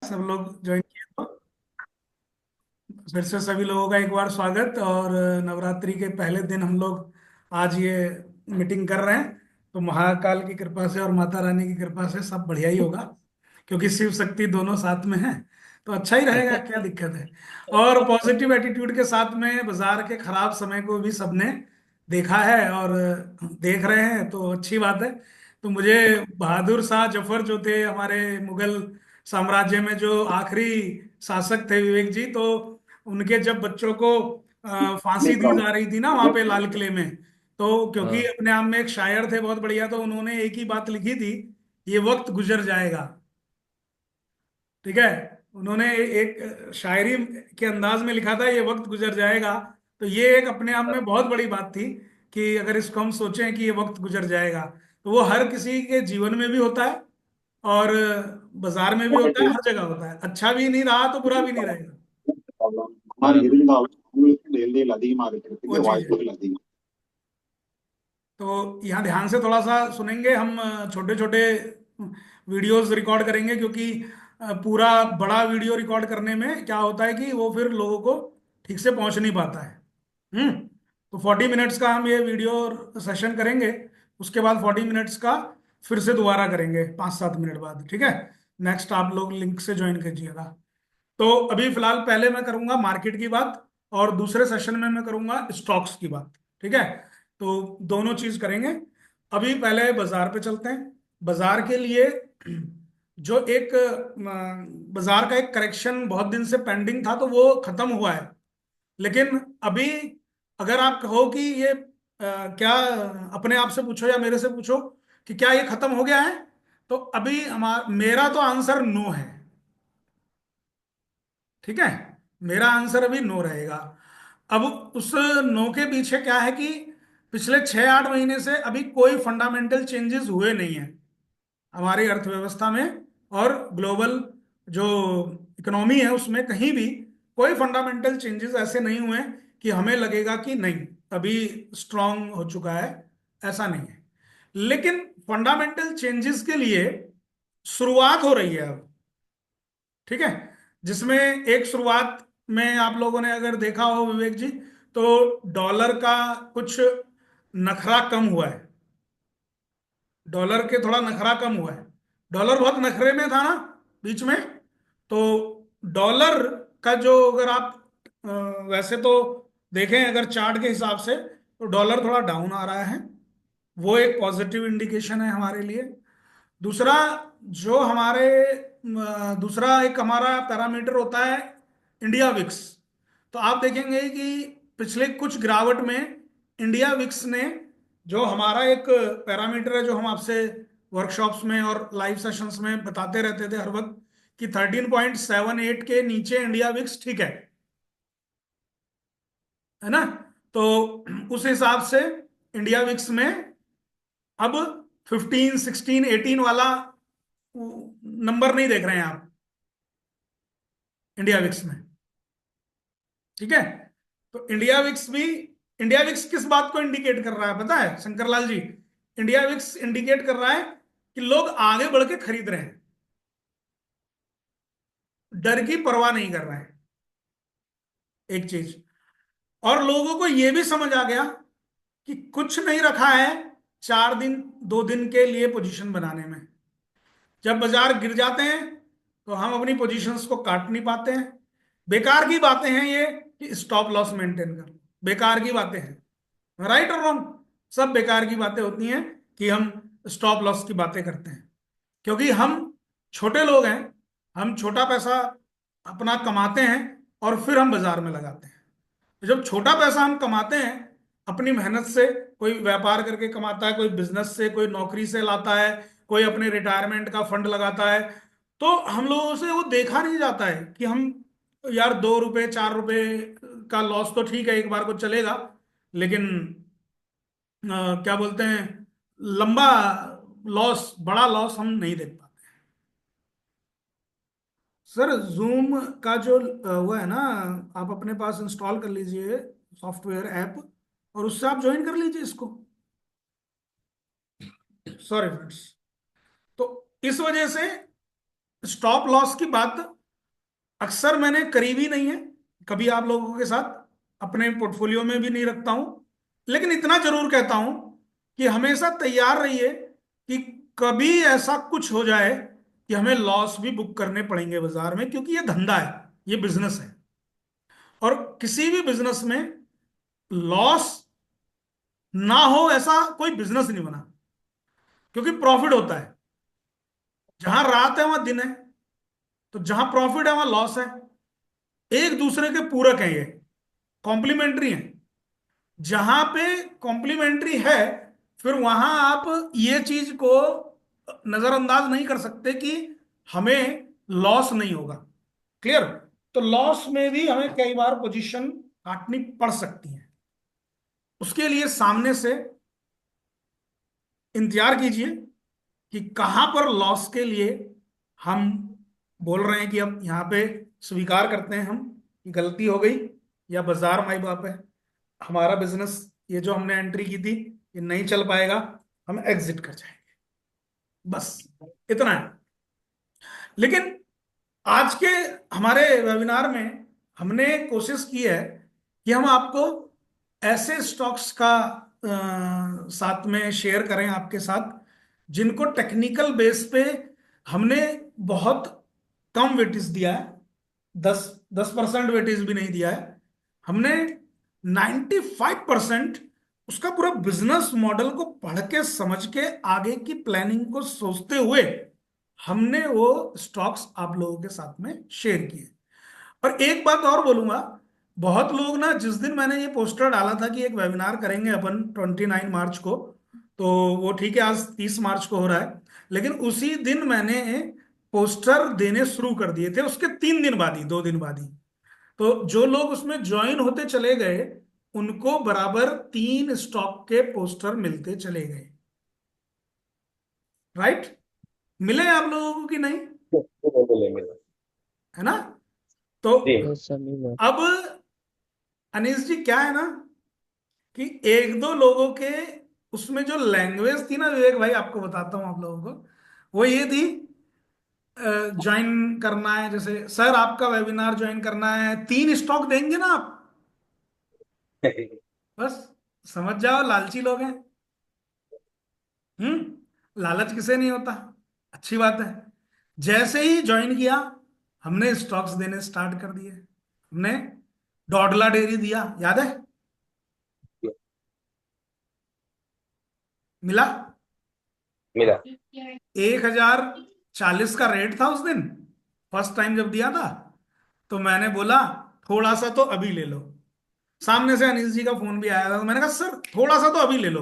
सब लोग ज्वाइन किए तो फिर से सभी लोगों का एक बार स्वागत। और नवरात्रि के पहले दिन हम लोग आज ये मीटिंग कर रहे हैं। तो महाकाल की कृपा से और माता रानी की कृपा से सब बढ़िया ही होगा, क्योंकि शिव शक्ति दोनों साथ में है। तो अच्छा ही रहेगा, क्या दिक्कत है। और पॉजिटिव एटीट्यूड के साथ में बाजार के खराब समय को भी सबने देखा है और देख रहे हैं, तो अच्छी बात है। तो मुझे बहादुर शाह जफर जो थे हमारे मुगल साम्राज्य में, जो आखिरी शासक थे विवेक जी, तो उनके जब बच्चों को फांसी दी जा रही थी ना वहां पे लाल किले में, तो क्योंकि हाँ। अपने आप में एक शायर थे बहुत बढ़िया, तो उन्होंने एक ही बात लिखी थी, ये वक्त गुजर जाएगा। ठीक है। उन्होंने एक शायरी के अंदाज में लिखा था, ये वक्त गुजर जाएगा। तो ये एक अपने आप में बहुत बड़ी बात थी कि अगर इसको हम सोचें कि ये वक्त गुजर जाएगा, तो वो हर किसी के जीवन में भी होता है और बाजार में भी होता है, हर जगह होता है। अच्छा भी नहीं रहा तो बुरा भी नहीं रहेगा। बराबर। वो चीज है। तो यहाँ ध्यान से थोड़ा सा सुनेंगे हम। छोटे छोटे वीडियोस रिकॉर्ड करेंगे, क्योंकि पूरा बड़ा वीडियो रिकॉर्ड करने में क्या होता है कि वो फिर लोगों को ठीक से पहुंच नहीं पाता है। तो 40 मिनट्स का हम ये वीडियो सेशन करेंगे। उसके बाद 40 मिनट्स का फिर से दोबारा करेंगे 5-7 मिनट बाद। ठीक है। नेक्स्ट आप लोग लिंक से ज्वाइन कीजिएगा। तो अभी फिलहाल पहले मैं करूंगा मार्केट की बात, और दूसरे सेशन में मैं करूंगा स्टॉक्स की बात। ठीक है। तो दोनों चीज करेंगे। अभी पहले बाजार पे चलते हैं। बाजार के लिए जो एक बाजार का एक करेक्शन बहुत दिन से पेंडिंग था, तो वो खत्म हुआ है। लेकिन अभी अगर आप कहो कि ये क्या, अपने आप से पूछो या मेरे से पूछो कि क्या ये खत्म हो गया है, तो अभी हमारा मेरा तो आंसर नो है। ठीक है। मेरा आंसर अभी नो रहेगा। अब उस नो के पीछे क्या है कि पिछले 6-8 महीने से अभी कोई फंडामेंटल चेंजेस हुए नहीं है हमारी अर्थव्यवस्था में, और ग्लोबल जो इकोनॉमी है उसमें कहीं भी कोई फंडामेंटल चेंजेस ऐसे नहीं हुए कि हमें लगेगा कि नहीं अभी स्ट्रांग हो चुका है। ऐसा नहीं है। लेकिन फंडामेंटल चेंजेस के लिए शुरुआत हो रही है अब। ठीक है। जिसमें एक शुरुआत में आप लोगों ने अगर देखा हो विवेक जी, तो डॉलर का कुछ नखरा कम हुआ है। डॉलर के थोड़ा नखरा कम हुआ है। डॉलर बहुत नखरे में था ना बीच में। तो डॉलर का जो, अगर आप अ, वैसे तो देखें अगर चार्ट के हिसाब से, तो डॉलर थोड़ा डाउन आ रहा है। वो एक पॉजिटिव इंडिकेशन है हमारे लिए। दूसरा, जो हमारे दूसरा एक हमारा पैरामीटर होता है इंडिया विक्स। तो आप देखेंगे कि पिछले कुछ गिरावट में इंडिया विक्स ने, जो हमारा एक पैरामीटर है जो हम आपसे वर्कशॉप्स में और लाइव सेशंस में बताते रहते थे हर वक्त, कि 13.78 के नीचे इंडिया विक्स ठीक है ना। तो उस हिसाब से इंडिया विक्स में अब 15, 16, 18 वाला नंबर नहीं देख रहे हैं आप इंडिया विक्स में। ठीक है। तो इंडिया विक्स किस बात को इंडिकेट कर रहा है पता है शंकरलाल जी? इंडिया विक्स इंडिकेट कर रहा है कि लोग आगे बढ़ के खरीद रहे हैं, डर की परवाह नहीं कर रहे हैं। एक चीज, और लोगों को यह भी समझ आ गया कि कुछ नहीं रखा है 4 दिन 2 दिन के लिए पोजीशन बनाने में। जब बाजार गिर जाते हैं तो हम अपनी पोजीशंस को काट नहीं पाते हैं। बेकार की बातें हैं ये कि स्टॉप लॉस मेंटेन कर, बेकार की बातें हैं। राइट और रॉन्ग, सब बेकार की बातें होती हैं कि हम स्टॉप लॉस की बातें करते हैं, क्योंकि हम छोटे लोग हैं। हम छोटा पैसा अपना कमाते हैं और फिर हम बाजार में लगाते हैं। तो जब छोटा पैसा हम कमाते हैं अपनी मेहनत से, कोई व्यापार करके कमाता है, कोई बिजनेस से, कोई नौकरी से लाता है, कोई अपने रिटायरमेंट का फंड लगाता है, तो हम लोगों से वो देखा नहीं जाता है कि हम, यार 2 रुपए 4 रुपए का लॉस तो ठीक है एक बार को चलेगा, लेकिन क्या बोलते हैं, लंबा लॉस, बड़ा लॉस हम नहीं देख पाते। सर जूम का जो वो है ना, आप अपने पास इंस्टॉल कर लीजिए सॉफ्टवेयर ऐप, और उससे आप ज्वाइन कर लीजिए इसको। Sorry friends. तो इस वजह से स्टॉप लॉस की बात अक्सर मैंने करी भी नहीं है कभी आप लोगों के साथ, अपने पोर्टफोलियो में भी नहीं रखता हूं। लेकिन इतना जरूर कहता हूं कि हमेशा तैयार रहिए कि कभी ऐसा कुछ हो जाए कि हमें लॉस भी बुक करने पड़ेंगे बाजार में, क्योंकि ये धंधा है, ये बिजनेस है। और किसी भी बिजनेस में लॉस ना हो ऐसा कोई बिजनेस नहीं बना, क्योंकि प्रॉफिट होता है। जहां रात है वहां दिन है, तो जहां प्रॉफिट है वहां लॉस है। एक दूसरे के पूरक हैं ये, कॉम्प्लीमेंट्री हैं। जहां पे कॉम्प्लीमेंट्री है, फिर वहां आप ये चीज को नजरअंदाज नहीं कर सकते कि हमें लॉस नहीं होगा। क्लियर? तो लॉस में भी हमें कई बार पोजीशन काटनी पड़ सकती है। उसके लिए सामने से इंतजार कीजिए कि कहां पर लॉस के लिए हम बोल रहे हैं कि अब यहां पे स्वीकार करते हैं हम कि गलती हो गई, या बाजार माई बाप है, हमारा बिजनेस ये जो हमने एंट्री की थी ये नहीं चल पाएगा, हम एग्जिट कर जाएंगे। बस इतना है। लेकिन आज के हमारे वेबिनार में हमने कोशिश की है कि हम आपको ऐसे स्टॉक्स का साथ में शेयर करें आपके साथ, जिनको टेक्निकल बेस पे हमने बहुत कम वेटेज दिया है। 10% वेटेज भी नहीं दिया है हमने। 95% उसका पूरा बिजनेस मॉडल को पढ़ के समझ के आगे की प्लानिंग को सोचते हुए हमने वो स्टॉक्स आप लोगों के साथ में शेयर किए। और एक बात और बोलूंगा, बहुत लोग ना, जिस दिन मैंने ये पोस्टर डाला था कि एक वेबिनार करेंगे अपन 29 मार्च को, तो वो ठीक है, आज 30 मार्च को हो रहा है, लेकिन उसी दिन मैंने पोस्टर देने शुरू कर दिए थे, उसके 3 दिन बाद ही, 2 दिन बाद ही। तो जो लोग उसमें ज्वाइन होते चले गए उनको बराबर 3 स्टॉक के पोस्टर मिलते चले गए। राइट? मिले आप लोगों को कि नहीं? मिले मिले। है ना? तो जी। यस सर, मिला। अब अनीश जी क्या है ना कि एक दो लोगों के उसमें जो लैंग्वेज थी ना, विवेक भाई आपको बताता हूं आप लोगों को, वो ये थी, ज्वाइन करना है, जैसे सर आपका वेबिनार ज्वाइन करना है, 3 स्टॉक देंगे ना आप? बस समझ जाओ, लालची लोग हैं। लालच किसे नहीं होता। अच्छी बात है। जैसे ही ज्वाइन किया हमने स्टॉक्स देने स्टार्ट कर दिए। हमने डॉडला डेयरी दिया, याद है? मिला। मिला। 1040 का रेट था उस दिन, फर्स्ट टाइम जब दिया था। तो मैंने बोला थोड़ा सा तो अभी ले लो। सामने से अनिल जी का फोन भी आया था, तो मैंने कहा सर थोड़ा सा तो अभी ले लो,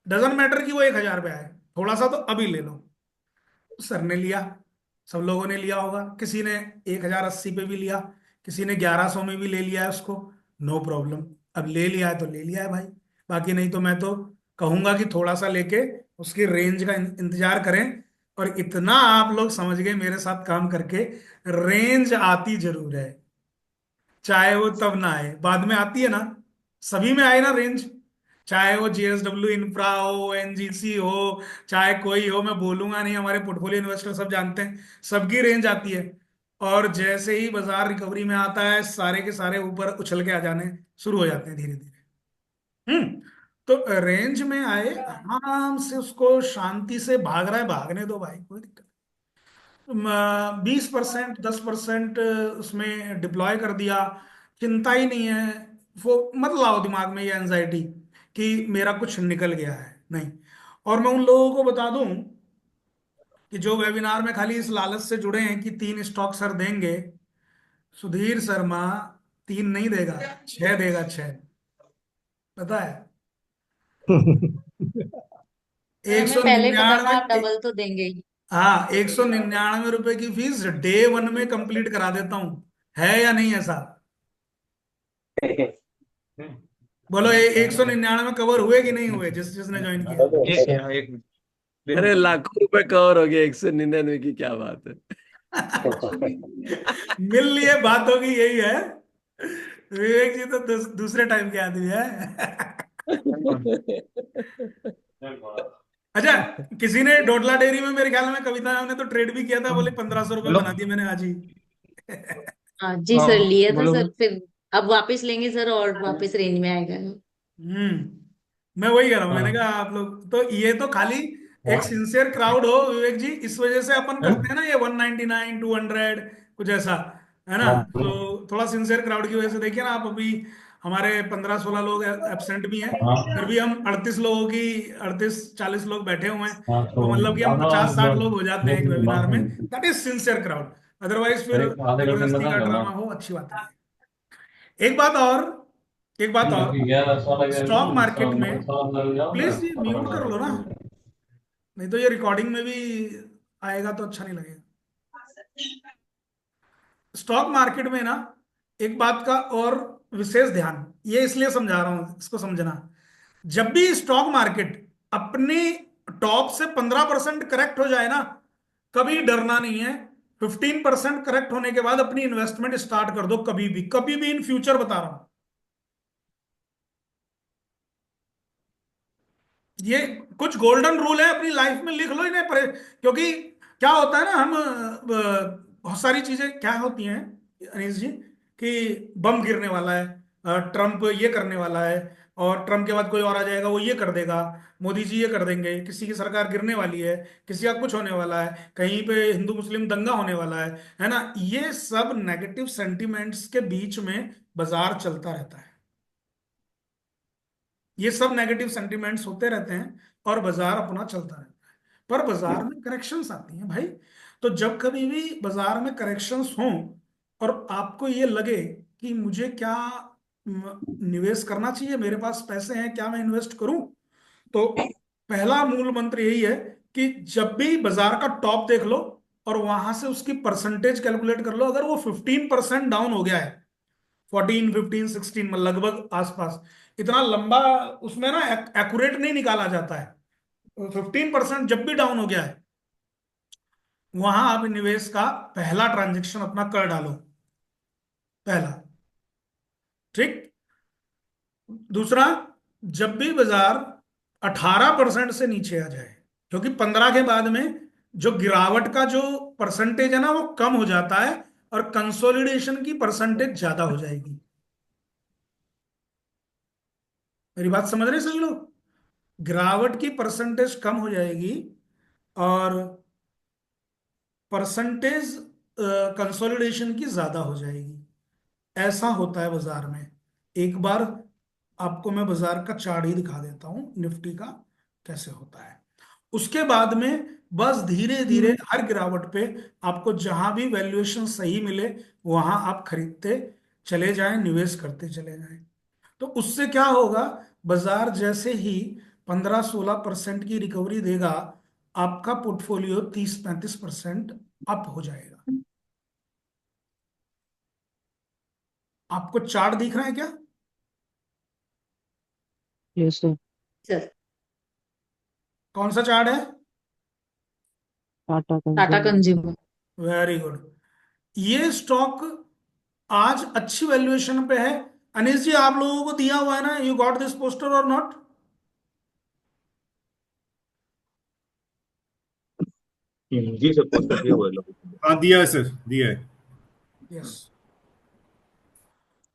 डजन मैटर कि वो 1000 पे आए, थोड़ा सा तो अभी ले लो। सर ने लिया, सब लोगों ने लिया होगा, किसी ने 1080 पे भी लिया, किसी ने 1100 में भी ले लिया है उसको। नो प्रॉब्लम, अब ले लिया है तो ले लिया है भाई। बाकी नहीं तो मैं तो कहूंगा कि थोड़ा सा लेके उसकी रेंज का इंतजार करें। और इतना आप लोग समझ गए मेरे साथ काम करके, रेंज आती जरूर है, चाहे वो तब ना आए, बाद में आती है ना। सभी में आए ना रेंज, चाहे वो जेएसडब्ल्यू इंफ्रा हो, एनजीसी हो, चाहे कोई हो, मैं बोलूंगा नहीं, हमारे पोर्टफोलियो इन्वेस्टर सब जानते हैं, सबकी रेंज आती है। और जैसे ही बाजार रिकवरी में आता है, सारे के सारे ऊपर उछल के आ जाने शुरू हो जाते हैं धीरे धीरे। तो रेंज में आए, आराम से उसको शांति से भाग रहा है, भागने दो भाई, कोई दिक्कत। 20%, 10% उसमें डिप्लॉय कर दिया, चिंता ही नहीं है। वो मत लाओ दिमाग में ये एंजाइटी कि मेरा कुछ निकल गया है, नहीं। और मैं उन लोगों को बता दूं कि जो वेबिनार में खाली इस लालच से जुड़े हैं कि 3 स्टॉक सर देंगे, सुधीर शर्मा 3 नहीं देगा, 6 देगा, 6। पता है? एक हमें सौ पहले ही पता था आप निन्यानवे डबल तो देंगे ही। हाँ, 199 रुपए की फीस डे 1 में कंप्लीट करा देता हूं। है या नहीं ऐसा? बोलो, 199 कवर हुए कि नहीं हुए जिस जिसने ज्वाइन किया? Yes sir. अरे लाखों रुपए कवर हो गए, 199 की क्या बात है। मिल लिए, बात होगी यही है। विवेक जी तो दूसरे टाइम के आदमी है। अच्छा, किसी ने डोडला डेयरी में मेरे ख्याल में कविता ने तो ट्रेड भी किया था, बोले 1500 रुपये बोलो। बना दिए मैंने आज ही। हाँ जी हाँ सर, लिया था बोलो सर, बोलो। फिर अब वापस लेंगे सर और वापस रेंज में आएगा। मैं वही कह रहा हूँ, मैंने हाँ कहा आप लोग तो ये तो खाली एक हाँ सिंसियर क्राउड हो विवेक जी, इस वजह से अपन करते हैं ना ये 199 200 कुछ ऐसा, है ना? हाँ तो थोड़ा सिंसियर क्राउड की वजह से देखिए ना आप, अभी हमारे 15-16 लोग एब्सेंट भी हैं, फिर हाँ भी हम 38 लोगों की 38-40 लोग बैठे हुए हैं, हाँ। तो तो मतलब कि हम आधा 50-60 लोग हो जाते हैं एक मतलब वेबिनार बात में। नहीं। That is sincere crowd. Otherwise फिर अरे आधे घंटे में जबरदस्ती बता का दो ना। ड्रामा हो, अच्छी बात नहीं है। एक बात और, एक बात और, बाकी 11 सवा 11 स्टॉक मार्केट में, सवा लग जाओगे। प्लीज ये म्यूट कर लो ना, नहीं तो ये रिकॉर्डिंग में भी आएगा तो अच्छा नहीं लगेगा। स्टॉक मार्केट में ना एक बात का और विशेष ध्यान, ये इसलिए समझा रहा हूं, इसको समझना। जब भी स्टॉक मार्केट अपने टॉप से 15% करेक्ट हो जाए ना, कभी डरना नहीं है। 15% करेक्ट होने के बाद अपनी इन्वेस्टमेंट स्टार्ट कर दो, कभी भी, कभी भी इन फ्यूचर बता रहा हूं। ये कुछ गोल्डन रूल है, अपनी लाइफ में लिख लो इन्हें, क्योंकि क्या होता है ना, हम बहुत सारी चीजें क्या होती हैं अनीस जी, कि बम गिरने वाला है, ट्रम्प ये करने वाला है, और ट्रम्प के बाद कोई और आ जाएगा वो ये कर देगा, मोदी जी ये कर देंगे, किसी की सरकार गिरने वाली है, किसी का कुछ होने वाला है, कहीं पे हिंदू मुस्लिम दंगा होने वाला है ना? ये सब नेगेटिव सेंटिमेंट्स के बीच में बाजार चलता रहता है। ये सब नेगेटिव सेंटिमेंट्स होते रहते हैं और बाजार अपना चलता रहता है। पर बाजार में करेक्शंस आती हैं भाई। तो जब कभी भी बाजार में करेक्शंस हों और आपको ये लगे कि मुझे क्या निवेश करना चाहिए, मेरे पास पैसे हैं, क्या मैं इन्वेस्ट करूं, तो पहला मूल मंत्र यही है कि जब भी बाजार का टॉप देख लो और वहां से उसकी परसेंटेज कैलकुलेट कर लो, अगर वो 15% डाउन हो गया है, 14 15 16 में लगभग आसपास, इतना लंबा उसमें ना एक्यूरेट नहीं निकाला जाता है। 15% जब भी डाउन हो गया है, वहां आप निवेश का पहला ट्रांजेक्शन अपना कर डालो, पहला। ठीक। दूसरा, जब भी बाजार 18% से नीचे आ जाए, क्योंकि 15 के बाद में जो गिरावट का जो परसेंटेज है ना वो कम हो जाता है, और कंसोलिडेशन की परसेंटेज ज्यादा हो जाएगी। मेरी बात समझ रहे हैं सभी लोग? गिरावट की परसेंटेज कम हो जाएगी और परसेंटेज कंसोलिडेशन की ज्यादा हो जाएगी। ऐसा होता है बाजार में। एक बार आपको मैं बाजार का चार्ट ही दिखा देता हूं निफ्टी का, कैसे होता है। उसके बाद में बस धीरे धीरे हर गिरावट पे आपको जहां भी वैल्यूएशन सही मिले वहां आप खरीदते चले जाएं, निवेश करते चले जाएं। तो उससे क्या होगा, बाजार जैसे ही 15-16% की रिकवरी देगा, आपका पोर्टफोलियो 30-35% अप हो जाएगा। आपको चार्ट दिख रहा है क्या? Yes sir. सर, कौन सा चार्ट है? Tata Tata consumer. Consumer. Very good. ये स्टॉक आज अच्छी वैल्यूएशन पे है। अनिश जी, आप लोगों को दिया हुआ है ना, यू गॉट दिस पोस्टर और नॉट? जी सर, पोस्टर दिया हुआ है लोगों को। हाँ दिया है सर, दिया है। Yes.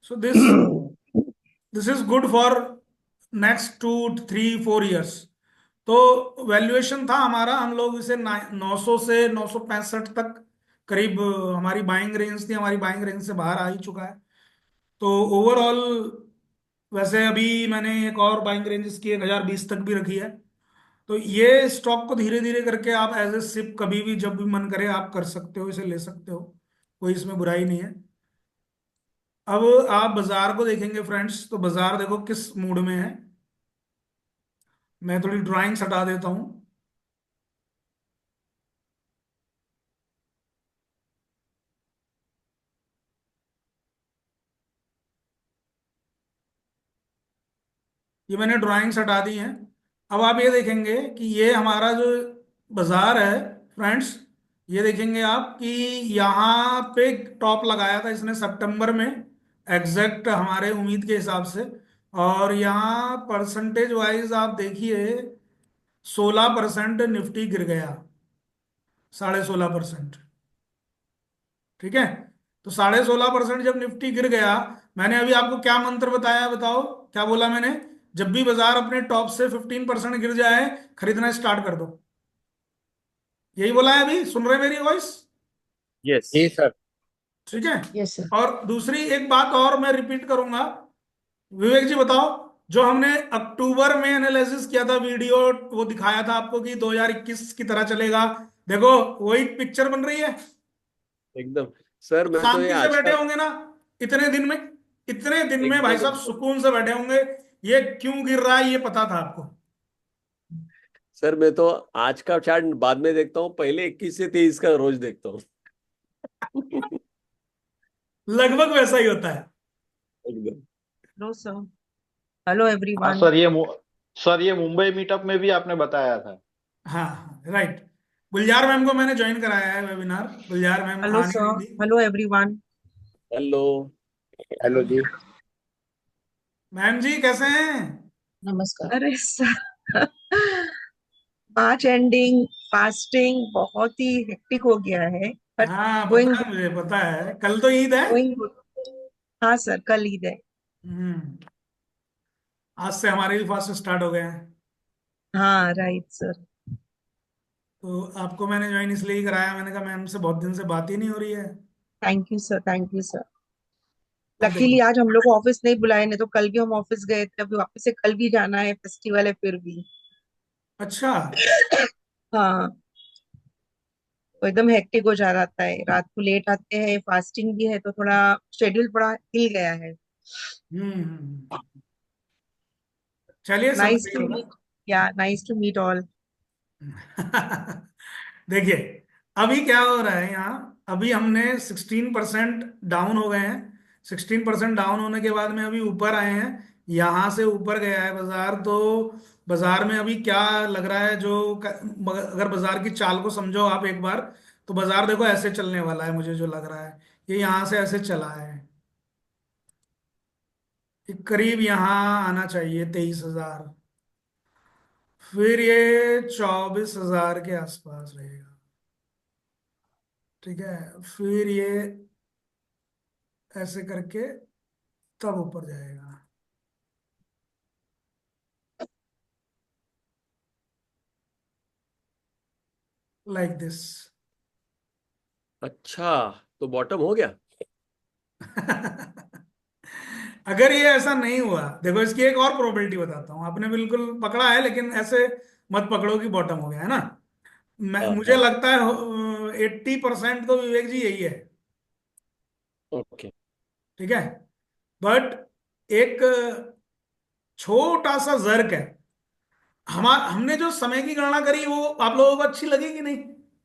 So this this is good for next 2 3 4 years. तो वैल्यूएशन था हमारा, हम लोग इसे 900 से 965 तक करीब हमारी बाइंग रेंज थी, हमारी बाइंग रेंज से बाहर आ ही चुका है। तो ओवरऑल वैसे अभी मैंने एक और बाइंग रेंज इसकी 1020 तक भी रखी है। तो ये स्टॉक को धीरे धीरे करके आप एज ए सिप कभी भी जब भी मन करे आप कर सकते हो, इसे ले सकते हो, कोई इसमें बुराई नहीं है। अब आप बाजार को देखेंगे फ्रेंड्स, तो बाजार देखो किस मूड में है। मैं थोड़ी ड्राइंग्स हटा देता हूं। ये मैंने ड्राइंग्स हटा दी हैं। अब आप ये देखेंगे कि ये हमारा जो बाजार है फ्रेंड्स, ये देखेंगे आप कि यहाँ पे टॉप लगाया था इसने सितंबर में, एग्जैक्ट हमारे उम्मीद के हिसाब से। और यहाँ परसेंटेज वाइज आप देखिए, 16% निफ्टी गिर गया, 16.5%। ठीक है, तो 16.5% जब निफ्टी गिर गया, मैंने अभी आपको क्या मंत्र बताया, बताओ क्या बोला मैंने? जब भी बाजार अपने टॉप से 15% गिर जाए, खरीदना स्टार्ट कर दो। यही बोला है, अभी सुन रहे मेरी वॉइस? यस। जी सर। ठीक है। Yes sir. और दूसरी एक बात और मैं रिपीट करूंगा, विवेक जी बताओ, जो हमने अक्टूबर में एनालिसिस किया था, वीडियो वो दिखाया था आपको कि 2021 की तरह चलेगा, देखो वही पिक्चर बन रही है। एकदम। सर मैं तो ये शांति से आज बैठे का होंगे ना इतने दिन में, इतने दिन में भाई एकदम साहब एकदम सुकून से बैठे होंगे। ये क्यों गिर रहा है ये पता था आपको। सर मैं तो आज का चार्ट बाद में देखता हूँ, पहले 21 से 23 का रोज देखता हूँ। लगभग वैसा ही होता है। एकदम। Hello sir. हेलो हाँ एवरीवन। सर, सर ये मुंबई मीटअप में भी आपने बताया था। हाँ राइट। गुलजार मैम को मैंने ज्वाइन कराया है वेबिनार, गुलजार मैम हेलो आ नहीं सर। रही थी। Hello everyone. हेलो। हेलो जी। मैम जी कैसे हैं? नमस्कार। अरे सर, मार्च एंडिंग, फास्टिंग बहुत ही हेक्टिक हो गया है, बट हाँ पता गोइंग है, मुझे पता है, कल तो ईद है। Going good. हाँ सर, कल ईद है। हम्म। आज से हमारे भी फास्ट स्टार्ट हो गए हैं। हाँ राइट सर। तो आपको मैंने ज्वाइन इसलिए ही कराया, मैंने कहा मैम से बहुत दिन से बात ही नहीं हो रही है। Thank you sir, thank you sir. अब लकीली देखो। आज हम लोग को ऑफिस नहीं बुलाए, नहीं तो कल भी हम ऑफिस गए थे, अभी वापस से कल भी जाना है, फेस्टिवल है फिर भी। अच्छा। हाँ, तो एकदम हेक्टिक हो जा रहा है, रात को लेट आते हैं, फास्टिंग भी है, तो थोड़ा शेड्यूल थोड़ा हिल गया है। चलिए नाइस संडे ही टू होगा। मीट। या नाइस टू मीट ऑल। देखिए, अभी क्या हो रहा है यहाँ, अभी हमने 16% डाउन हो गए हैं। 16% डाउन होने के बाद में अभी ऊपर आए हैं, यहाँ से ऊपर गया है बाजार। तो बाजार में अभी क्या लग रहा है, अगर बाजार की चाल को समझो आप एक बार, तो बाजार देखो ऐसे चलने वाला है, मुझे जो लग रहा है ये यहाँ से ऐसे चला है, ये करीब यहाँ आना चाहिए 23,000, फिर ये 24,000 के आसपास रहेगा। ठीक है, फिर ये ऐसे करके तब ऊपर जाएगा, लाइक दिस। अच्छा, तो बॉटम हो गया। अगर ये ऐसा नहीं हुआ, देखो इसकी एक और प्रोबेबिलिटी बताता हूँ, आपने बिल्कुल पकड़ा है, लेकिन ऐसे मत पकड़ो कि बॉटम हो गया है ना। हाँ मुझे हाँ। लगता है 80% तो विवेक जी यही है। ओके। ठीक है, बट एक छोटा सा जर्क है। हमने जो समय की गणना करी वो आप लोगों को अच्छी लगेगी नहीं?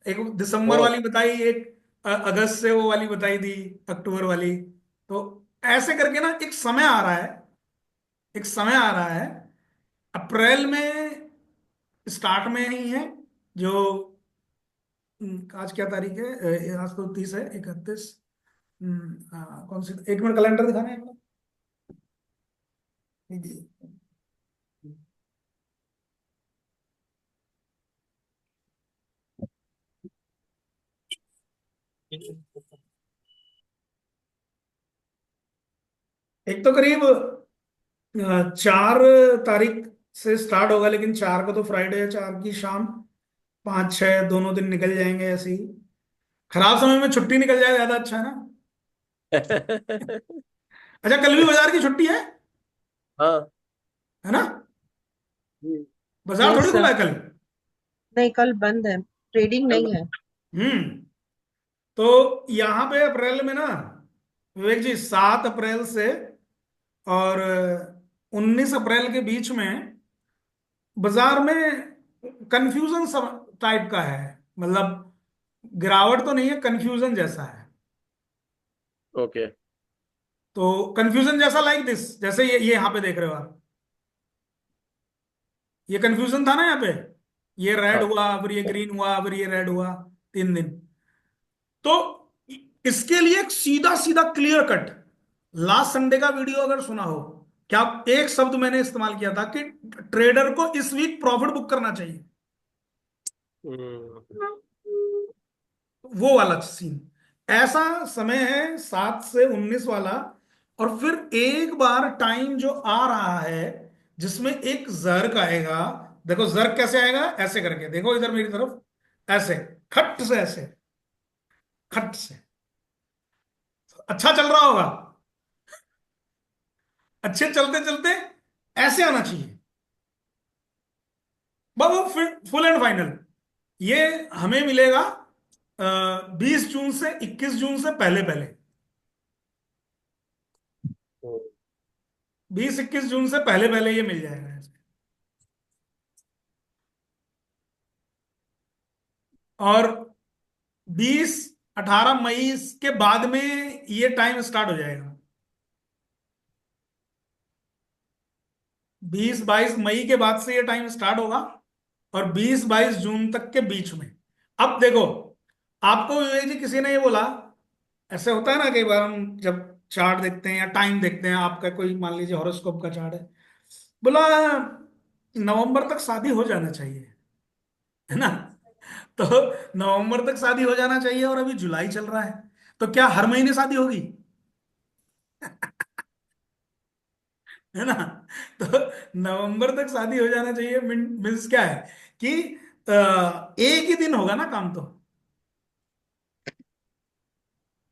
एक दिसंबर वाली बहुत। बताई, एक अगस्त से वो वाली बताई थी, अक्टूबर वाली। तो ऐसे करके ना एक समय आ रहा है, एक समय आ रहा है अप्रैल में, स्टार्ट में ही है, जो आज क्या तारीख है? आज तो 30 है, 31। कौन सी, एक मिनट कैलेंडर दिखाना है एक मिनट। एक तो करीब 4 तारीख से स्टार्ट होगा, लेकिन 4 को तो फ्राइडे है, 4 की शाम, 5 6 दोनों दिन निकल जाएंगे ऐसे ही। खराब समय में छुट्टी निकल जाए ज्यादा अच्छा है ना। अच्छा, कल भी बाजार की छुट्टी हाँ। है ना? हम्म। बाजार यस थोड़ी खुला सर। है कल। नहीं, कल बंद है, ट्रेडिंग कल नहीं है। हम्म। तो यहाँ पे अप्रैल में ना, विवेक जी, 7 अप्रैल से और 19 अप्रैल के बीच में बाजार में कंफ्यूजन सब टाइप का है, मतलब गिरावट तो नहीं है, कंफ्यूजन जैसा है। ओके। तो कंफ्यूजन जैसा लाइक दिस, जैसे ये यहाँ पे देख रहे हो आप, ये कंफ्यूजन था ना यहाँ पे, ये रेड हाँ। हुआ, फिर ये ग्रीन हुआ, फिर ये रेड हुआ, 3 दिन। तो इसके लिए एक सीधा सीधा क्लियर कट, लास्ट संडे का वीडियो अगर सुना हो, क्या एक शब्द मैंने इस्तेमाल किया था कि ट्रेडर को इस वीक प्रॉफिट बुक करना चाहिए। हम्म। वो वाला सीन, ऐसा समय है 7 से 19 वाला। और फिर एक बार टाइम जो आ रहा है जिसमें एक जर्क आएगा। देखो जर्क कैसे आएगा, ऐसे करके देखो इधर मेरी तरफ, ऐसे खट से, ऐसे खट से। अच्छा चल रहा होगा, अच्छे चलते चलते ऐसे आना चाहिए। वो फुल एंड फाइनल ये हमें मिलेगा 20 जून से 21 जून से पहले पहले। 20-21 जून से पहले पहले ये मिल जाएगा ऐसे। और 20-18 मई के बाद में ये टाइम स्टार्ट हो जाएगा। 20-22 मई के बाद से ये टाइम स्टार्ट होगा, और 20-22 जून तक के बीच में। अब देखो, आपको विवेक जी किसी ने ये बोला, ऐसे होता है ना कई बार हम जब चार्ट देखते हैं या टाइम देखते हैं, आपका कोई मान लीजिए हॉरोस्कोप का चार्ट है, बोला नवंबर तक शादी हो जाना चाहिए, है ना। तो नवंबर तक शादी हो जाना चाहिए और अभी जुलाई चल रहा है, तो क्या हर महीने शादी होगी? है ना। तो नवंबर तक शादी हो जाना चाहिए मीन्स क्या है कि एक ही दिन होगा ना काम तो।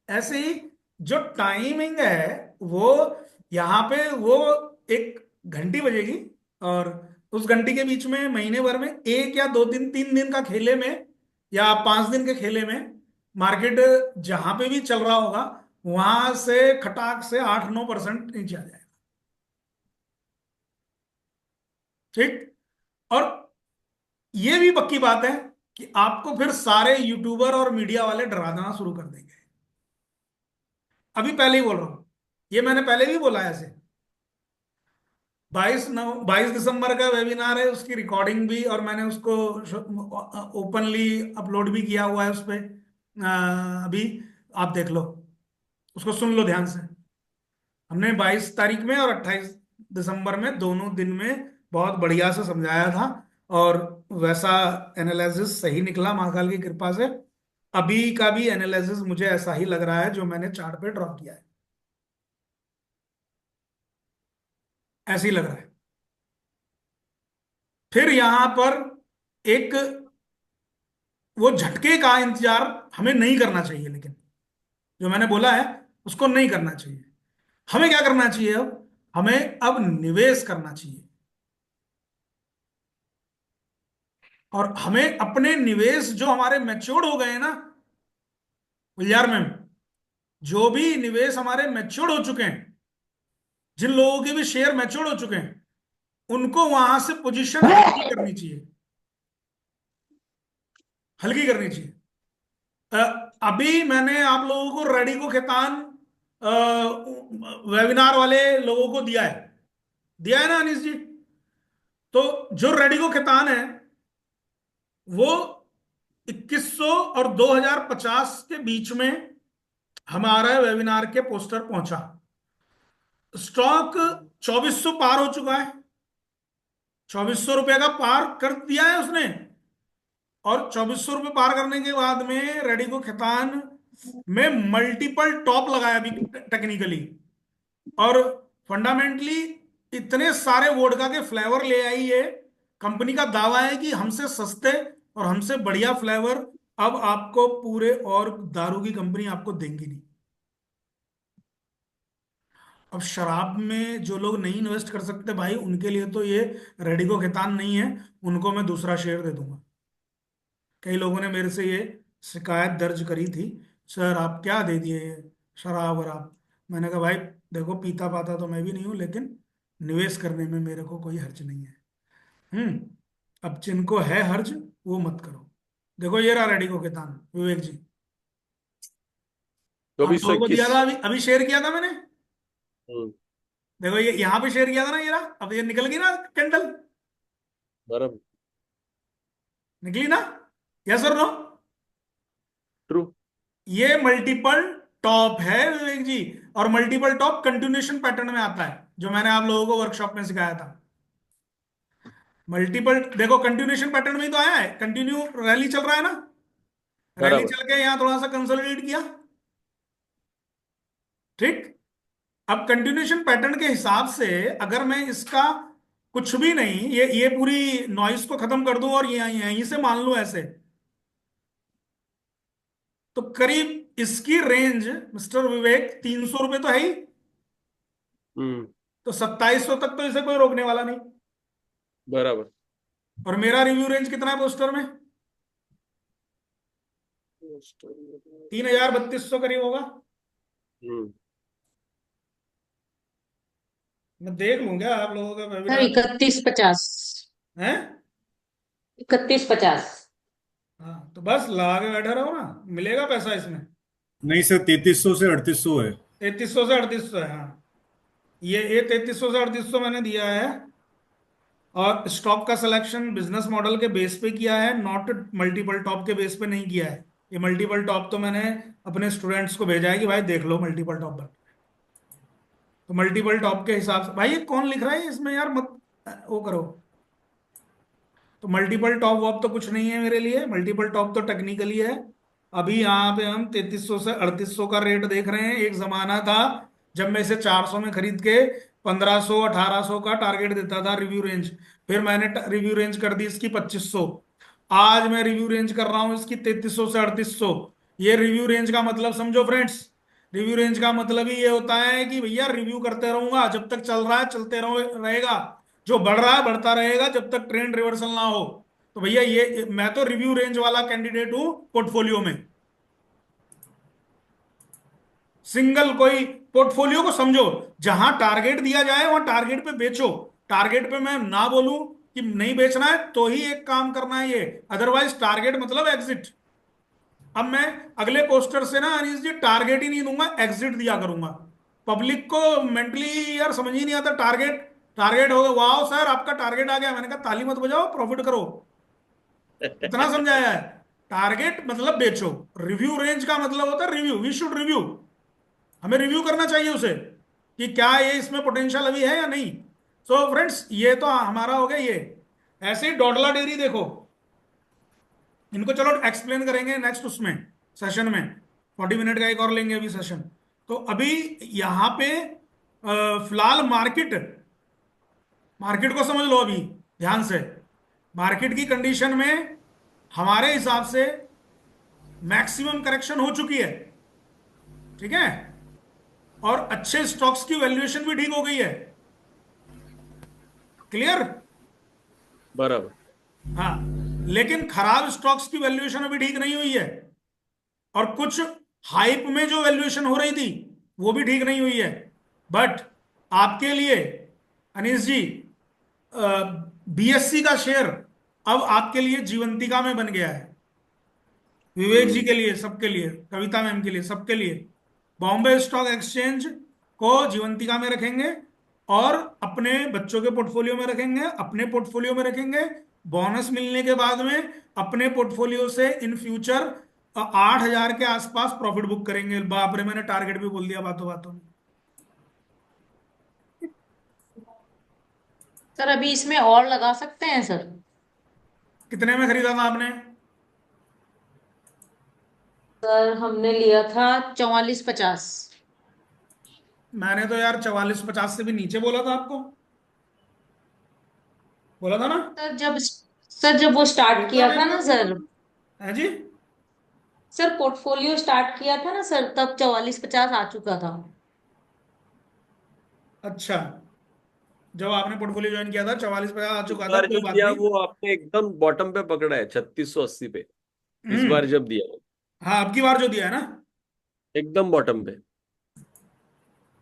ऐसे ही जो टाइमिंग है वो, यहाँ पे वो एक घंटी बजेगी, और उस घंटी के बीच में महीने भर में 1 या 2 दिन 3 दिन का खेले में, या 5 दिन के खेले में, मार्केट जहां पे भी चल रहा होगा वहां से खटाक से 8-9% नीचे आ जाएगा। ठीक। और ये भी पक्की बात है कि आपको फिर सारे यूट्यूबर और मीडिया वाले डरा देना शुरू कर देंगे। अभी पहले ही बोल रहा हूं, ये मैंने पहले भी बोला है ऐसे। 22 दिसंबर का वेबिनार है, उसकी रिकॉर्डिंग भी, और मैंने उसको ओपनली अपलोड भी किया हुआ है उस पर। अभी आप देख लो, उसको सुन लो ध्यान से। हमने 22 तारीख में और 28 दिसंबर में दोनों दिन में बहुत बढ़िया से समझाया था, और वैसा एनालिसिस सही निकला महाकाल की कृपा से। अभी का भी एनालिसिस मुझे ऐसा ही लग रहा है जो मैंने चार्ट पे ड्रॉ किया है, ऐसे ही लग रहा है। फिर यहां पर एक वो झटके का इंतजार हमें नहीं करना चाहिए, लेकिन जो मैंने बोला है उसको नहीं करना चाहिए। हमें क्या करना चाहिए अब, हमें अब निवेश करना चाहिए। और हमें अपने निवेश जो हमारे मैच्योर हो गए हैं ना गुलजार मैम, जो भी निवेश हमारे मैच्योर हो चुके हैं, जिन लोगों के भी शेयर मैच्योर हो चुके हैं, उनको वहां से पोजीशन हल्की करनी चाहिए, हल्की करनी चाहिए। अ, अभी मैंने आप लोगों को रेडी को खैतान वेबिनार वाले लोगों को दिया है ना अनीस जी। तो जो रेडी को खैतान है वो 2100 और 2050 के बीच में हमारा वेबिनार के पोस्टर पहुंचा। स्टॉक 2400 पार हो चुका है, 2400 रुपये का पार कर दिया है उसने। और 2400 रुपये पार करने के बाद में रेडी को खैतान में मल्टीपल टॉप लगाया अभी टेक्निकली। और फंडामेंटली इतने सारे वोडका के फ्लेवर ले आई है। कंपनी का दावा है कि हमसे सस्ते और हमसे बढ़िया फ्लेवर अब आपको पूरे और दारू की कंपनी आपको देंगी नहीं। अब शराब में जो लोग नहीं इन्वेस्ट कर सकते भाई, उनके लिए तो ये रेडिको खैतान नहीं है, उनको मैं दूसरा शेयर दे दूंगा। कई लोगों ने मेरे से ये शिकायत दर्ज करी थी, सर आप क्या दे दिए ये शराब वराब। मैंने कहा भाई देखो, पीता पाता तो मैं भी नहीं हूं, लेकिन निवेश करने में मेरे को कोई हर्ज नहीं है। अब जिनको है हर्ज वो मत करो। देखो ये रहा रेडिको खैतान विवेक जी, आप चौबीस सौ लोगों को दिया इक्कीस था, अभी अभी शेयर किया था मैंने। हम्म। देखो ये यहाँ पे शेयर किया था ना, ये रहा, अब ये निकल गई ना कैंडल, बराबर। निकली ना, यस और नो। ट्रू। ये मल्टीपल टॉप है विवेक जी, और मल्टीपल टॉप कंटिन्यूएशन पैटर्न में आता है, जो मैंने आप लोगों को वर्कशॉप में सिखाया था। मल्टीपल देखो, कंटिन्यूएशन पैटर्न में ही तो आया है, कंटिन्यू रैली चल रहा है ना, रैली बराबर। चल के यहाँ थोड़ा सा कंसोलिडेट किया। ठीक। अब कंटिन्यूएशन पैटर्न के हिसाब से अगर मैं इसका कुछ भी नहीं, ये पूरी नॉइस को खत्म कर दूं और यहीं से मान लूं ऐसे, तो करीब इसकी रेंज मिस्टर विवेक 300 रुपये तो है ही। हम्म। तो 2700 तक तो इसे कोई रोकने वाला नहीं। बराबर। और मेरा रिव्यू रेंज कितना है पोस्टर में? 3200 करीब होगा। हम्म। मैं देख लूंगा आप लोगों का सर वेबिनार 3150। है। 3150। हाँ तो बस लगा के बैठे रहो ना, मिलेगा पैसा इसमें। नहीं सर, 3300 से 3800 है। 3300 से 3800 है, हाँ। ये 3300 से 3800 मैंने दिया है। और स्टॉक का सिलेक्शन बिजनेस मॉडल के बेस पे किया है, नॉट मल्टीपल टॉप के बेस पे नहीं किया है। ये मल्टीपल टॉप तो मैंने अपने स्टूडेंट्स को भेजा है कि भाई देख लो मल्टीपल टॉप पर। तो मल्टीपल टॉप के हिसाब से भाई, ये कौन लिख रहा है इसमें यार, मत वो करो। तो मल्टीपल टॉप वॉप तो कुछ नहीं है मेरे लिए, मल्टीपल टॉप तो टेक्निकली है। अभी यहाँ पे हम 3300 से 3800 का रेट देख रहे हैं। एक जमाना था जब मैं इसे 400 में खरीद के 1500 1800 का टारगेट देता था रिव्यू रेंज। फिर मैंने रिव्यू रेंज कर दी इसकी 2500। आज मैं रिव्यू रेंज कर रहा हूं इसकी 3300 से 3800। ये रिव्यू रेंज का मतलब समझो फ्रेंड्स, रिव्यू रेंज का मतलब ही ये होता है कि भैया रिव्यू करते रहूंगा जब तक चल रहा है, चलते रहेगा। जो बढ़ रहा है बढ़ता रहेगा जब तक ट्रेंड रिवर्सल ना हो। तो भैया ये मैं तो रिव्यू रेंज वाला कैंडिडेट हूं पोर्टफोलियो में। सिंगल कोई पोर्टफोलियो को समझो, जहां टारगेट दिया जाए वहां टारगेट पे बेचो। टारगेट पे मैं ना बोलूं कि नहीं बेचना है तो ही एक काम करना है ये, अदरवाइज टारगेट मतलब एग्जिट। अब मैं अगले पोस्टर से ना अनीस जी टारगेट ही नहीं दूंगा, एग्जिट दिया करूंगा। पब्लिक को मेंटली यार समझ ही नहीं आता। टारगेट टारगेट हो गया, वाह सर आपका टारगेट आ गया, मैंने कहा ताली मत बजाओ, प्रॉफिट करो। इतना समझाया है। टारगेट मतलब बेचो, रिव्यू रेंज का मतलब होता है रिव्यू, वी शुड रिव्यू। हमें रिव्यू करना चाहिए उसे कि क्या ये इसमें पोटेंशियल अभी है या नहीं। सो फ्रेंड्स ये तो हमारा हो गया ये। ऐसे ही डोडला डेयरी देखो, इनको चलो एक्सप्लेन करेंगे नेक्स्ट उसमें सेशन में। 40 मिनट का एक और लेंगे अभी सेशन। तो अभी यहाँ पे फिलहाल मार्केट, मार्केट को समझ लो अभी ध्यान से। मार्केट की कंडीशन में हमारे हिसाब से मैक्सिमम करेक्शन हो चुकी है। ठीक है। और अच्छे स्टॉक्स की वैल्यूएशन भी ठीक हो गई है। क्लियर। बराबर। हाँ। लेकिन खराब स्टॉक्स की वैल्यूएशन अभी ठीक नहीं हुई है। और कुछ हाइप में जो वैल्यूएशन हो रही थी वो भी ठीक नहीं हुई है। बट आपके लिए अनीस जी, बीएससी का शेयर अब आपके लिए जीवंतिका में बन गया है। विवेक जी के लिए, सबके लिए, कविता मैम के लिए, सबके लिए। बॉम्बे स्टॉक एक्सचेंज को जीवंतिका में रखेंगे और अपने बच्चों के पोर्टफोलियो में रखेंगे, अपने पोर्टफोलियो में रखेंगे। बोनस मिलने के बाद में अपने पोर्टफोलियो से इन फ्यूचर 8000 के आसपास प्रॉफिट बुक करेंगे। बाप रे, मैंने टारगेट भी बोल दिया बातों बातों में। सर अभी इसमें और लगा सकते हैं सर? कितने में खरीदा था आपने? सर हमने लिया था 4450। मैंने तो यार 4450 से भी नीचे बोला था आपको, बोला था ना। सर जब वो स्टार्ट देखा किया था देखा ना देखा। सर, है जी। सर पोर्टफोलियो स्टार्ट किया था ना सर, तब 4450 आ चुका था। अच्छा, जब आपने पोर्टफोलियो ज्वाइन किया था 44 50 आ इस चुका था, बार कोई जो बात दिया नहीं। वो आपने एकदम बॉटम पे पकड़ा है, 3680 पे। इस हम्म। बार जब दिया वो हाँ, अब की बार जो दिया है ना, एकदम बॉटम पे।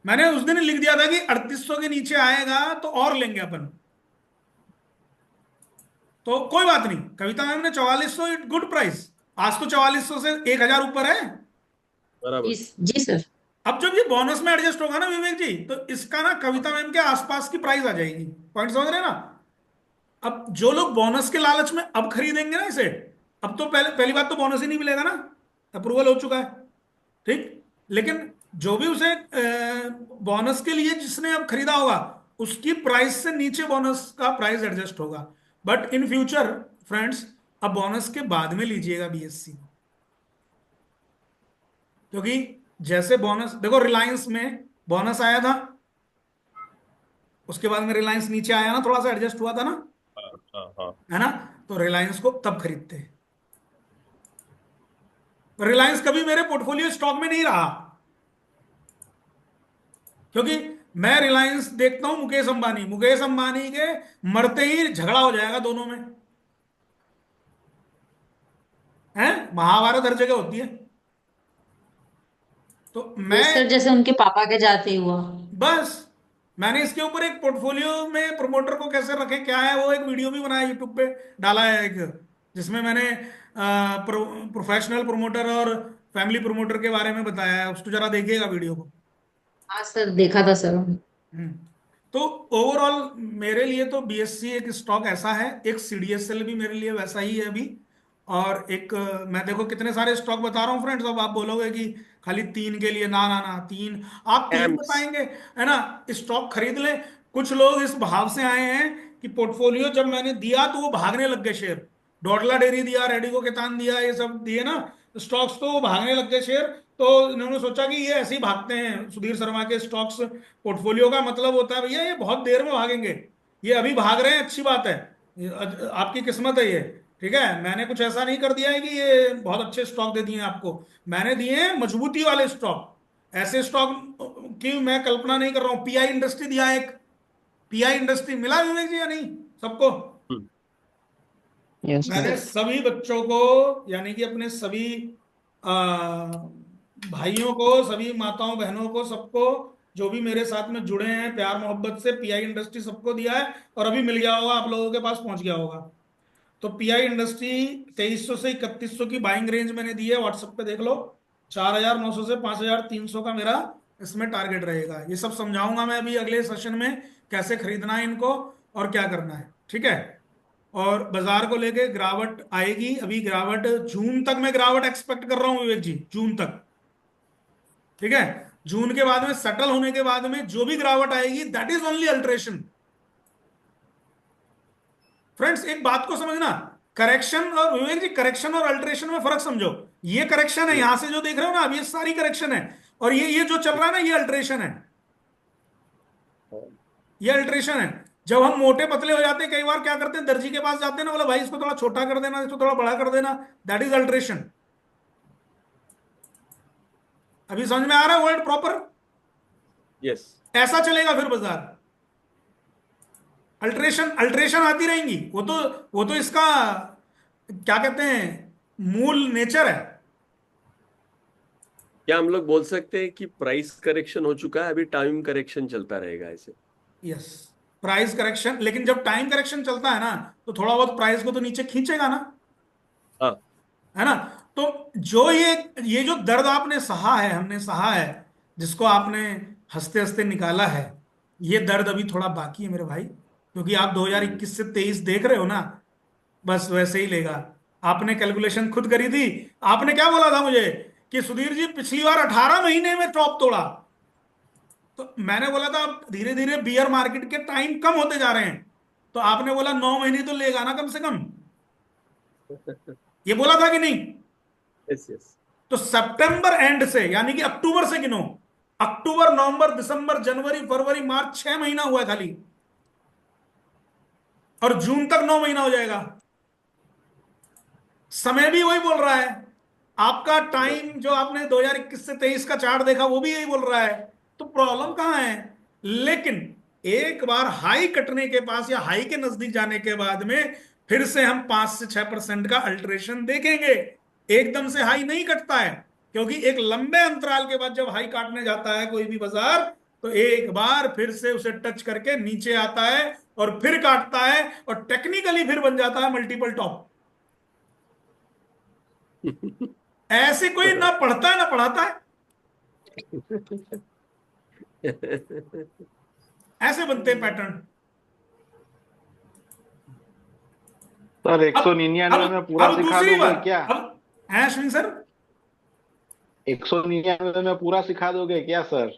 मैंने उस दिन लिख दिया था कि 3800 के नीचे आएगा तो और लेंगे अपन। तो कोई बात नहीं, कविता मैम ने 4400, इट गुड प्राइस। आज तो 4400 से 1000 ऊपर है। बराबर। जी जी सर। अब जब ये बोनस में एडजस्ट होगा ना विवेक जी, तो इसका ना कविता मैम के आसपास की प्राइस आ जाएगी। पॉइंट समझ रहे हैं ना। अब जो लोग बोनस के लालच में अब खरीदेंगे ना इसे, अब तो पहली बात तो बोनस ही नहीं मिलेगा ना, अप्रूवल हो चुका है। ठीक। लेकिन जो भी उसे बोनस के लिए जिसने अब खरीदा होगा, उसकी प्राइस से नीचे बोनस का प्राइस एडजस्ट होगा। बट इन फ्यूचर फ्रेंड्स, अब बोनस के बाद में लीजिएगा बीएससी, क्योंकि जैसे बोनस देखो, रिलायंस में बोनस आया था, उसके बाद में रिलायंस नीचे आया ना, थोड़ा सा एडजस्ट हुआ था ना, हाँ। है ना, तो रिलायंस को तब खरीदते हैं। रिलायंस कभी मेरे पोर्टफोलियो स्टॉक में नहीं रहा, क्योंकि मैं रिलायंस देखता हूं मुकेश अंबानी के मरते ही झगड़ा हो जाएगा दोनों में, है, महाभारत हर जगह होती है। तो मैं यस सर, जैसे उनके पापा के जाते ही हुआ। बस मैंने इसके ऊपर एक पोर्टफोलियो में प्रमोटर को कैसे रखें क्या है, वो एक वीडियो भी बनाया यूट्यूब पे, डाला है एक, जिसमें मैंने प्रोफेशनल प्रमोटर और फैमिली प्रमोटर के बारे में बताया है, उसको जरा देखिएगा वीडियो को। हाँ सर, देखा था सर। हम्म। तो ओवरऑल मेरे लिए तो बीएससी एक स्टॉक ऐसा है, एक सीडीएसएल भी मेरे लिए वैसा ही है अभी, और एक मैं देखो कितने सारे स्टॉक बता रहा हूँ फ्रेंड्स, अब आप बोलोगे कि खाली तीन के लिए, ना ना ना, तीन आप तीन एम्स। बताएंगे, है ना, स्टॉक खरीद लें। कुछ लोग इस भाव से आए हैं कि पोर्टफोलियो जब मैंने दिया तो वो भागने लग गए शेयर, डोडला डेयरी दिया, रेडिको केतान दिया, ये सब दिए ना स्टॉक्स, तो वो भागने लग गए शेयर। तो इन्होंने सोचा कि ये ऐसे ही भागते हैं, सुधीर शर्मा के स्टॉक्स पोर्टफोलियो का मतलब होता है भैया ये बहुत देर में भागेंगे, ये अभी भाग रहे हैं, अच्छी बात है, आपकी किस्मत है ये, ठीक है। मैंने कुछ ऐसा नहीं कर दिया है कि ये बहुत अच्छे स्टॉक दे दिए हैं आपको, मैंने दिए हैं मजबूती वाले स्टॉक, ऐसे स्टॉक की मैं कल्पना नहीं कर रहा हूं। पीआई इंडस्ट्री दिया एक, पीआई इंडस्ट्री मिला विवेक जी या नहीं सबको? यस मैंने सर। सभी बच्चों को, यानी कि अपने सभी आ, भाइयों को, सभी माताओं बहनों को, सबको जो भी मेरे साथ में जुड़े हैं प्यार मोहब्बत से, पीआई इंडस्ट्री सबको दिया है, और अभी मिल गया होगा, आप लोगों के पास पहुंच गया होगा। तो पीआई इंडस्ट्री 2300 से 3100 की बाइंग रेंज मैंने दी है, व्हाट्सएप पे देख लो। 4900 से 5300 का मेरा इसमें टारगेट रहेगा। ये सब समझाऊंगा मैं अभी अगले सेशन में, कैसे खरीदना है इनको और क्या करना है, ठीक है। और बाजार को लेके गिरावट आएगी, अभी गिरावट जून तक मैं गिरावट एक्सपेक्ट कर रहा हूं विवेक जी, जून तक, ठीक है। जून के बाद में सेटल होने के बाद में जो भी गिरावट आएगी that is only alteration. Friends एक बात को समझना, करेक्शन और विवेक जी, करेक्शन और अल्ट्रेशन में फर्क समझो। ये करेक्शन है, यहां से जो देख रहे हो ना, अब ये सारी करेक्शन है, और ये जो चल रहा है ना, ये अल्ट्रेशन है, ये अल्ट्रेशन है। जब हम मोटे पतले हो जाते हैं, कई बार क्या करते हैं, दर्जी के पास जाते हैं ना, बोला भाई इसको थोड़ा छोटा कर देना, इसको थोड़ा बड़ा कर देना, दैट इज अल्ट्रेशन। अभी समझ में आ रहा है वर्ड प्रॉपर? यस। ऐसा चलेगा फिर बाजार, अल्ट्रेशन अल्ट्रेशन आती रहेंगी, वो तो इसका क्या कहते हैं, मूल नेचर है। क्या हम लोग बोल सकते हैं कि प्राइस करेक्शन हो चुका है, अभी टाइम करेक्शन चलता रहेगा ऐसे? यस, प्राइस करेक्शन, लेकिन जब टाइम करेक्शन चलता है ना, तो थोड़ा बहुत प्राइस को तो नीचे खींचेगा ना, हाँ। है ना। तो जो ये जो दर्द आपने सहा है, हमने सहा है, जिसको आपने हंसते हंसते निकाला है, ये दर्द अभी थोड़ा बाकी है मेरे भाई, क्योंकि आप 2021 से 23 देख रहे हो ना, बस वैसे ही लेगा। आपने कैलकुलेशन खुद करी थी, आपने क्या बोला था मुझे कि सुधीर जी पिछली बार 18 महीने में टॉप तोड़ा, तो मैंने बोला था अब धीरे धीरे बियर मार्केट के टाइम कम होते जा रहे हैं, तो आपने बोला 9 महीने तो लेगा ना कम से कम, ये बोला था कि नहीं? Yes yes. तो सितंबर एंड से, यानी कि अक्टूबर से गिनो, अक्टूबर नवंबर दिसंबर जनवरी फरवरी मार्च 6 महीना हुआ है खाली, और जून तक 9 महीना हो जाएगा। समय भी वही बोल रहा है, आपका टाइम जो आपने 2021 से 23 का चार्ट देखा वो भी यही बोल रहा है, तो प्रॉब्लम कहां है? लेकिन एक बार हाई कटने के पास या हाई के नजदीक जाने के बाद में फिर से हम 5 से 6% का अल्ट्रेशन देखेंगे। एकदम से हाई नहीं कटता है, क्योंकि एक लंबे अंतराल के बाद जब हाई काटने जाता है कोई भी बाजार, तो एक बार फिर से उसे टच करके नीचे आता है और फिर काटता है, और टेक्निकली फिर बन जाता है मल्टीपल टॉप। ऐसे कोई ना पढ़ता है ना पढ़ाता है, ऐसे बनते हैं पैटर्न। सर अब 199 में पूरा अब सिखा दूसरी दोगे बात, क्या? अब है अश्विन सर, 199 में पूरा सिखा दोगे क्या सर?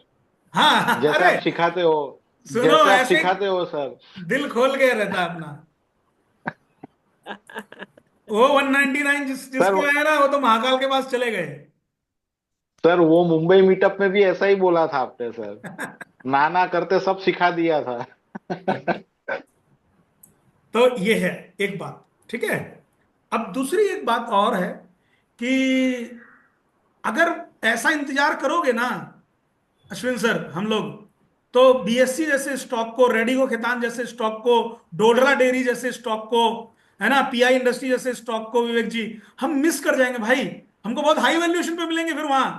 हाँ जैसे अरे आप सिखाते हो, सुनो, जैसे आप ऐसे सिखाते हो सर। दिल खोल के रहता है अपना। वो 199 जिसके सर आया ना, वो तो महाकाल के पास चले गए। सर वो मुंबई मीटअप में भी ऐसा ही बोला था आपने सर, नाना करते सब सिखा दिया था। तो ये है एक बात, ठीक है। अब दूसरी एक बात और है कि अगर ऐसा इंतजार करोगे ना अश्विन सर, हम लोग तो बीएससी जैसे स्टॉक को, रेडिको खेतान जैसे स्टॉक को, डोडरा डेयरी जैसे स्टॉक को, है ना, पीआई इंडस्ट्री जैसे स्टॉक को, विवेक जी, हम मिस कर जाएंगे भाई। हमको बहुत हाई वैल्यूएशन पे मिलेंगे फिर वहां।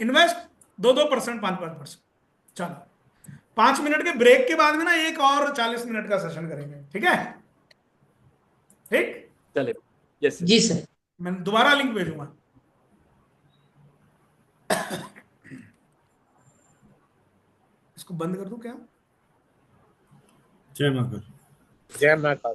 इन्वेस्ट 2-2%, 5-5%। चलो 5 मिनट के ब्रेक के बाद में ना एक और 40 मिनट का सेशन करेंगे, ठीक है? ठीक। चले। यस जी सर। मैं दोबारा लिंक भेजूंगा। इसको बंद कर दूं क्या? जय महाकाल। जय महाकाल।